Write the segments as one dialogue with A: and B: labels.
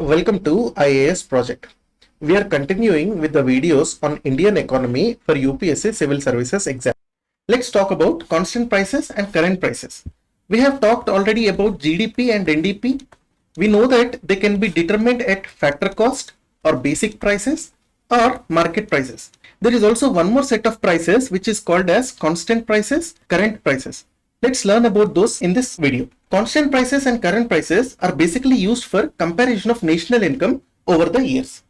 A: Welcome to IAS Project. We are continuing with the videos on Indian economy for UPSC Civil Services Exam. Let's talk about constant prices and current prices. We have talked already about GDP and NDP. We know that they can be determined at factor cost or basic prices or market prices. There is also one more set of prices which is called as constant prices, current prices. Let's learn about those in this video. Constant prices and current prices are basically used for comparison of national income over the years.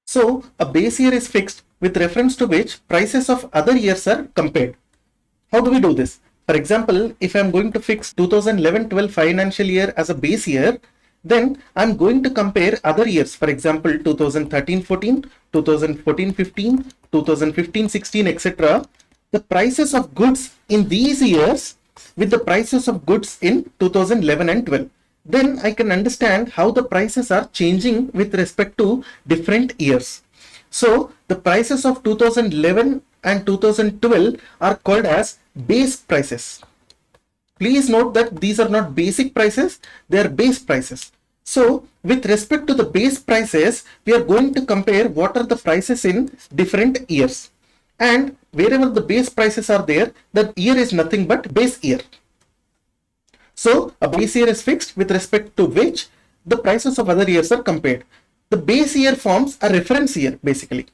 A: So, a base year is fixed with reference to which prices of other years are compared. How do we do this? For example, if I am going to fix 2011-12 financial year as a base year, then I am going to compare other years. For example, 2013-14, 2014-15, 2015-16, etc. The prices of goods in these years with the prices of goods in 2011 and 12. Then I can understand how the prices are changing with respect to different years. So the prices of 2011 and 2012 are called as base prices. Please note that these are not basic prices, they are base prices. So with respect to the base prices, we are going to compare what are the prices in different years. And wherever the base prices are there, that year is nothing but base year. So a base year is fixed with respect to which the prices of other years are compared. The base year forms a reference year basically.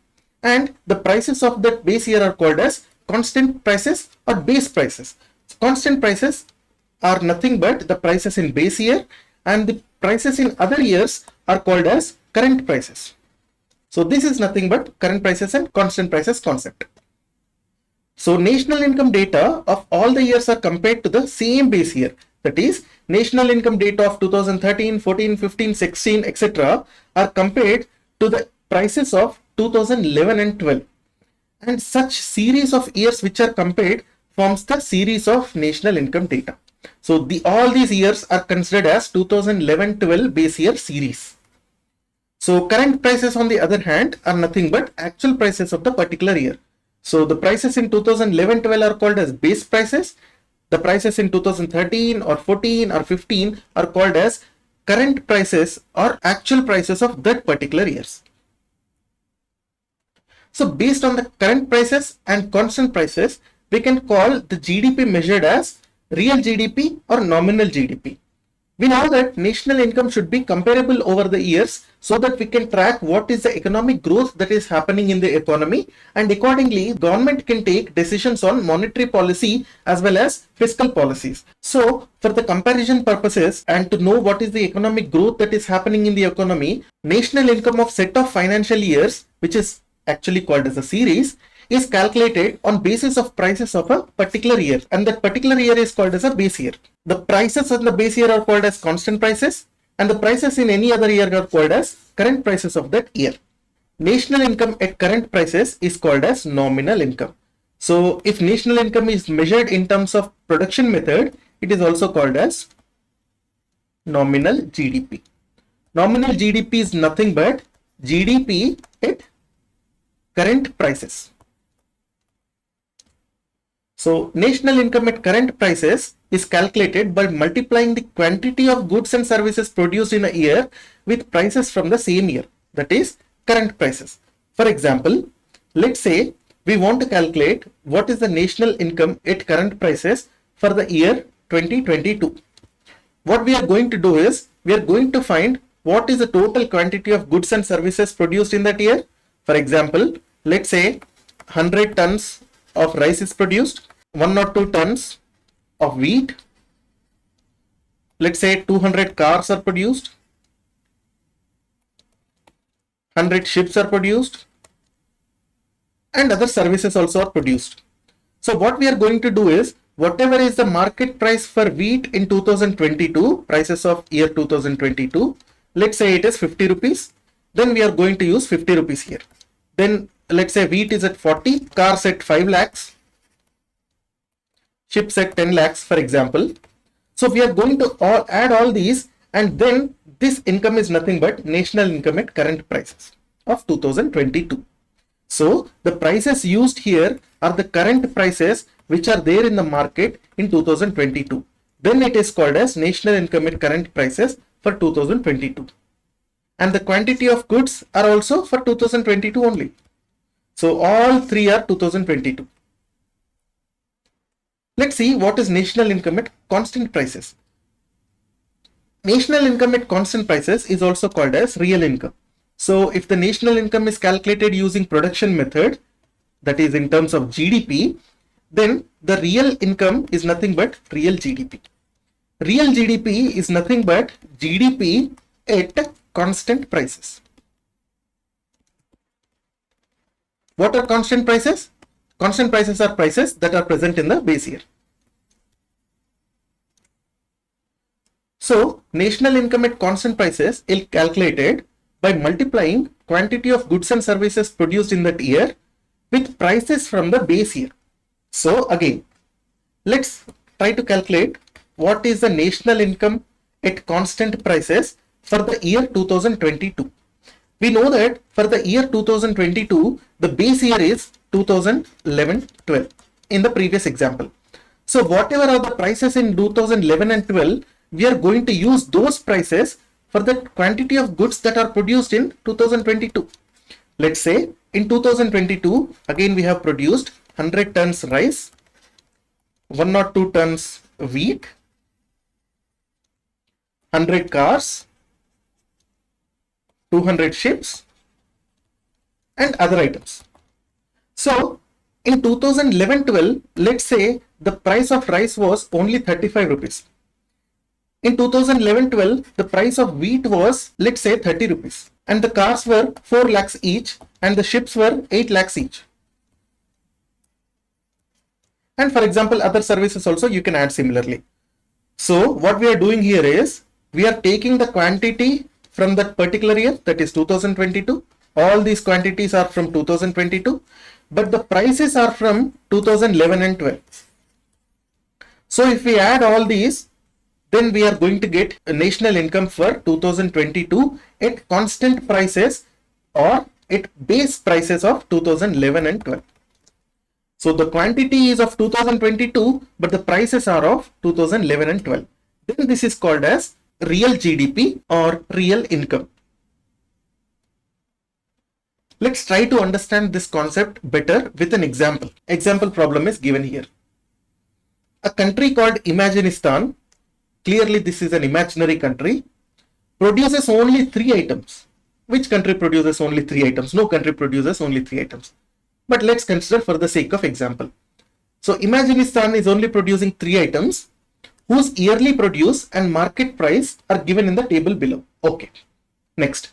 A: And the prices of that base year are called as constant prices or base prices. So constant prices are nothing but the prices in base year, and the prices in other years are called as current prices. So this is nothing but current prices and constant prices concept. So national income data of all the years are compared to the same base year. That is, national income data of 2013, 14, 15, 16, etc. are compared to the prices of 2011 and 12. And such series of years which are compared forms the series of national income data. So all these years are considered as 2011-12 base year series. So current prices on the other hand are nothing but actual prices of the particular year. So the prices in 2011-12 are called as base prices. The prices in 2013 or 14 or 15 are called as current prices or actual prices of that particular years. So based on the current prices and constant prices, we can call the GDP measured as real GDP or nominal GDP. We know that national income should be comparable over the years so that we can track what is the economic growth that is happening in the economy, and accordingly government can take decisions on monetary policy as well as fiscal policies. So for the comparison purposes and to know what is the economic growth that is happening in the economy, national income of set of financial years, which is actually called as a series, is calculated on basis of prices of a particular year, and that particular year is called as a base year. The prices in the base year are called as constant prices, and the prices in any other year are called as current prices of that year. National income at current prices is called as nominal income. So if national income is measured in terms of production method, it is also called as nominal GDP. Nominal GDP is nothing but GDP at current prices. So national income at current prices is calculated by multiplying the quantity of goods and services produced in a year with prices from the same year, that is current prices. For example, let's say we want to calculate what is the national income at current prices for the year 2022. What we are going to do is we are going to find what is the total quantity of goods and services produced in that year. For example, let's say 100 tons of rice is produced, 1 or 2 tons of wheat, let's say 200 cars are produced, 100 ships are produced, and other services also are produced. So what we are going to do is, whatever is the market price for wheat in 2022, prices of year 2022, let's say it is 50 rupees, then we are going to use 50 rupees here. Then let's say wheat is at 40, cars at 5 lakhs, ships at 10 lakhs, for example. So we are going to add all these, and then this income is nothing but national income at current prices of 2022. So the prices used here are the current prices which are there in the market in 2022. Then it is called as national income at current prices for 2022. and the quantity of goods are also for 2022 only. So all three are 2022. Let's see what is national income at constant prices. National income at constant prices is also called as real income. So if the national income is calculated using production method, that is in terms of GDP, then the real income is nothing but real GDP. Real GDP is nothing but GDP at constant prices. What are constant prices? Constant prices are prices that are present in the base year. So national income at constant prices is calculated by multiplying quantity of goods and services produced in that year with prices from the base year. So again, let's try to calculate what is the national income at constant prices for the year 2022. We know that for the year 2022, the base year is 2011-12 in the previous example. So whatever are the prices in 2011 and 12, we are going to use those prices for the quantity of goods that are produced in 2022. Let's say in 2022, again we have produced 100 tons rice, 102 tons wheat, 100 cars, 200 ships, and other items. So in 2011-12, let's say the price of rice was only 35 rupees. In 2011-12, the price of wheat was, let's say, 30 rupees. And the cars were 4 lakhs each and the ships were 8 lakhs each. And for example, other services also you can add similarly. So what we are doing here is, we are taking the quantity from that particular year, that is 2022. All these quantities are from 2022, but the prices are from 2011 and 12. So if we add all these, then we are going to get a national income for 2022 at constant prices or at base prices of 2011 and 12. So the quantity is of 2022, but the prices are of 2011 and 12. Then this is called as real GDP or real income. Let's try to understand this concept better with an example. Example problem is given here. A country called Imaginistan, clearly this is an imaginary country, produces only 3 items. Which country produces only 3 items? No country produces only 3 items. But let's consider for the sake of example. So Imaginistan is only producing 3 items whose yearly produce and market price are given in the table below. Okay. Next.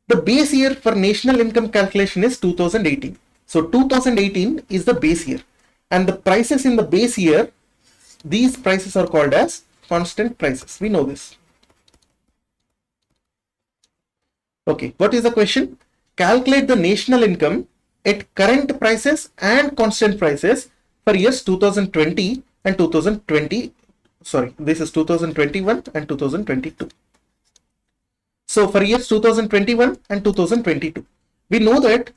A: The base year for national income calculation is 2018. So 2018 is the base year. And the prices in the base year, these prices are called as constant prices. We know this. Okay, what is the question? Calculate the national income at current prices and constant prices for years 2020 and 2020. Sorry, this is 2021 and 2022. So for years 2021 and 2022, we know that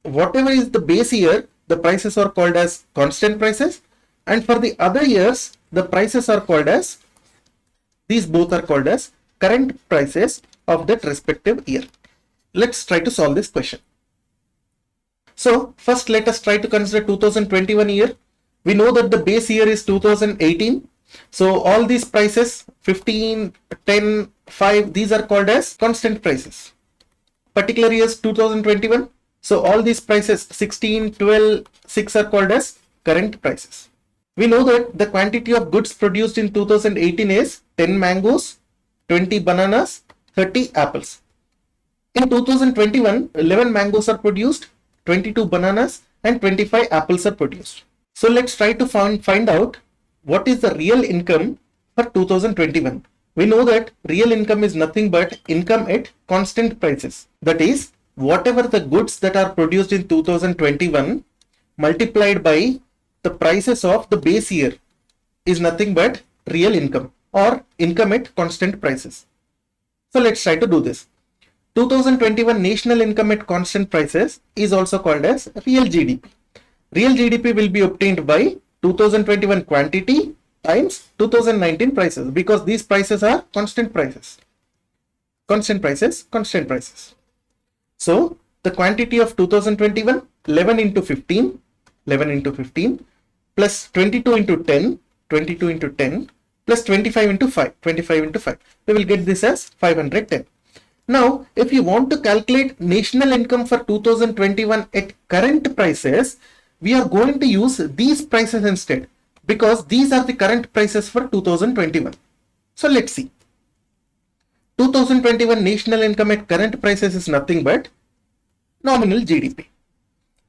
A: whatever is the base year, the prices are called as constant prices, and for the other years, the prices are called as, these both are called as current prices of that respective year. Let's try to solve this question. So first let us try to consider 2021 year. We know that the base year is 2018. So all these prices 15, 10, 5, these are called as constant prices. Particular years 2021. So all these prices 16, 12, 6 are called as current prices. We know that the quantity of goods produced in 2018 is 10 mangoes, 20 bananas, 30 apples. In 2021, 11 mangoes are produced, 22 bananas and 25 apples are produced. So let's try to find out what is the real income for 2021. We know that real income is nothing but income at constant prices. That is, whatever the goods that are produced in 2021 multiplied by the prices of the base year is nothing but real income or income at constant prices. So let's try to do this. 2021 national income at constant prices is also called as real GDP. Real GDP will be obtained by 2021 quantity times 2019 prices, because these prices are constant prices. constant prices, constant prices. So the quantity of 2021, 11 into 15, 11 into 15, plus 22 into 10, 22 into 10, plus 25 into 5, 25 into 5. We will get this as 510. Now, if you want to calculate national income for 2021 at current prices, we are going to use these prices instead, because these are the current prices for 2021. So let's see. 2021 national income at current prices is nothing but nominal GDP.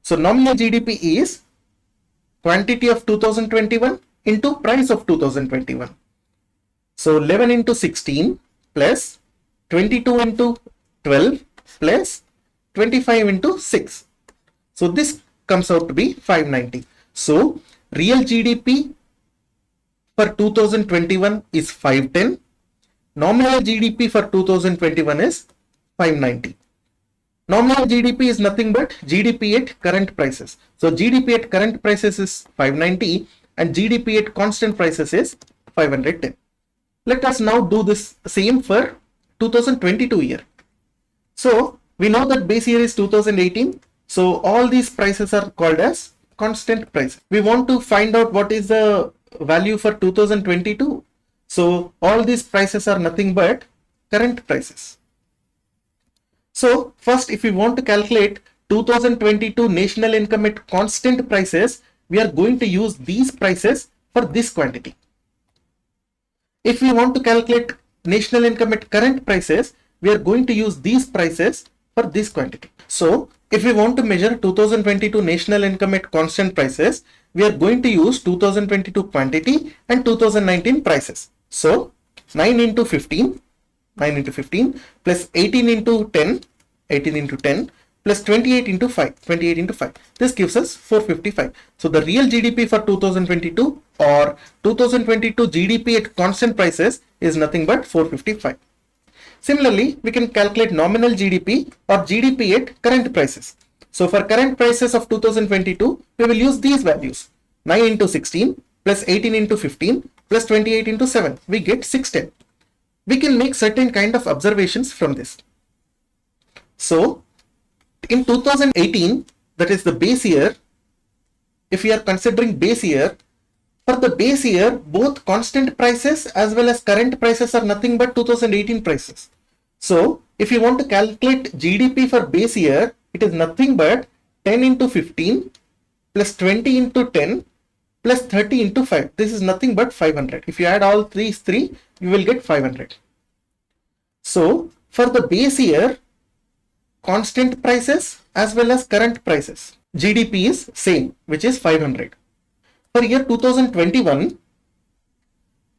A: So nominal GDP is quantity of 2021 into price of 2021. So 11 into 16 plus 22 into 12 plus 25 into 6. So this comes out to be 590. So real GDP for 2021 is 510. Nominal GDP for 2021 is 590. Nominal GDP is nothing but GDP at current prices. So GDP at current prices is 590 and GDP at constant prices is 510. Let us now do this same for 2022 year. So we know that base year is 2018. So all these prices are called as constant price. We want to find out what is the value for 2022. So all these prices are nothing but current prices. So first, if we want to calculate 2022 national income at constant prices, we are going to use these prices for this quantity. If we want to calculate national income at current prices, we are going to use these prices for this quantity. So if we want to measure 2022 national income at constant prices, we are going to use 2022 quantity and 2019 prices. So 9 into 15 plus 18 into 10, 18 into 10 plus 28 into 5, 28 into 5. This gives us 455. So the real GDP for 2022 or 2022 GDP at constant prices is nothing but 455. Similarly, we can calculate nominal GDP or GDP at current prices. So for current prices of 2022, we will use these values. 9 into 16 plus 18 into 15 plus 28 into 7. We get 610. We can make certain kind of observations from this. So in 2018, that is the base year, if we are considering base year, for the base year, both constant prices as well as current prices are nothing but 2018 prices. So if you want to calculate GDP for base year, it is nothing but 10 into 15 plus 20 into 10 plus 30 into 5. This is nothing but 500. If you add all these three, you will get 500. So for the base year, constant prices as well as current prices, GDP is same, which is 500. For year 2021,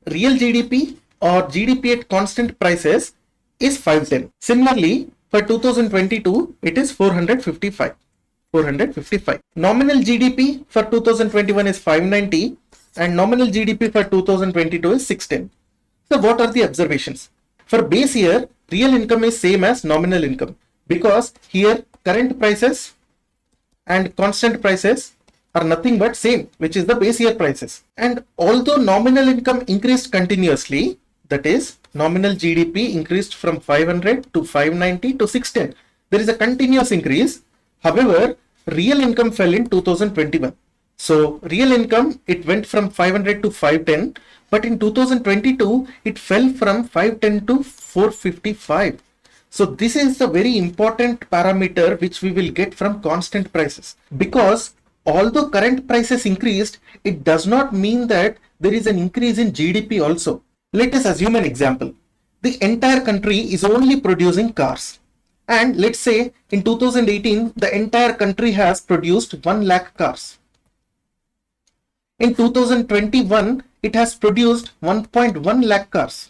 A: real GDP or GDP at constant prices is 510. Similarly, for 2022, it is 455. 455. Nominal GDP for 2021 is 590 and nominal GDP for 2022 is 610. So what are the observations? For base year, real income is same as nominal income because here current prices and constant prices are nothing but same, which is the base year prices. And although nominal income increased continuously, that is nominal GDP increased from 500 to 590 to 610. There is a continuous increase. However, real income fell in 2021. So real income, it went from 500 to 510, but in 2022, it fell from 510 to 455. So this is a very important parameter which we will get from constant prices, because although current prices increased, it does not mean that there is an increase in GDP also. Let us assume an example. The entire country is only producing cars. And let's say in 2018, the entire country has produced 1 lakh cars. In 2021, it has produced 1.1 lakh cars.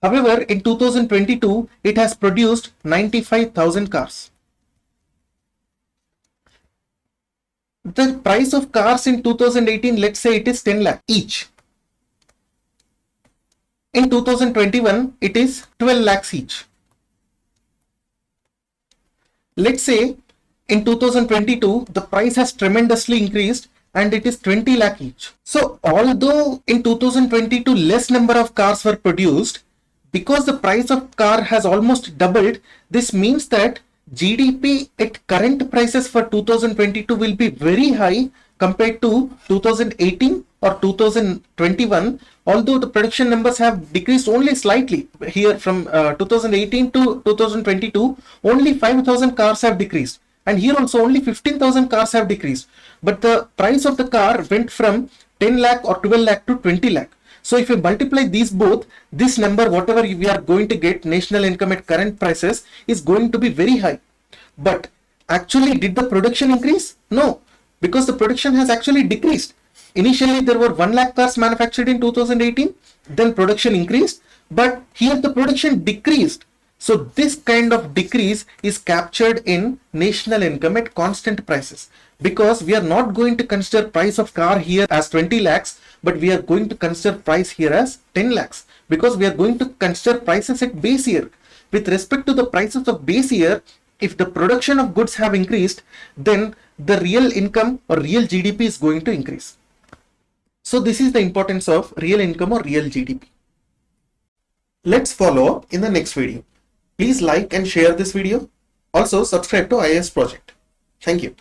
A: However, in 2022, it has produced 95,000 cars. The price of cars in 2018, let's say it is 10 lakh each. In 2021, it is 12 lakhs each. Let's say in 2022, the price has tremendously increased and it is 20 lakh each. So although in 2022, less number of cars were produced, because the price of car has almost doubled, this means that GDP at current prices for 2022 will be very high compared to 2018 or 2021, although the production numbers have decreased only slightly. Here from 2018 to 2022, only 5,000 cars have decreased, and here also only 15,000 cars have decreased, but the price of the car went from 10 lakh or 12 lakh to 20 lakh. So if you multiply these both, this number, whatever we are going to get, national income at current prices, is going to be very high. But actually, did the production increase? No, because the production has actually decreased. Initially, there were 1 lakh cars manufactured in 2018, then production increased, but here the production decreased. So this kind of decrease is captured in national income at constant prices, because we are not going to consider price of car here as 20 lakhs, but we are going to consider price here as 10 lakhs, because we are going to consider prices at base year. With respect to the prices of base year, if the production of goods have increased, then the real income or real GDP is going to increase. So this is the importance of real income or real GDP. Let's follow up in the next video. Please like and share this video. Also subscribe to IAS Project. Thank you.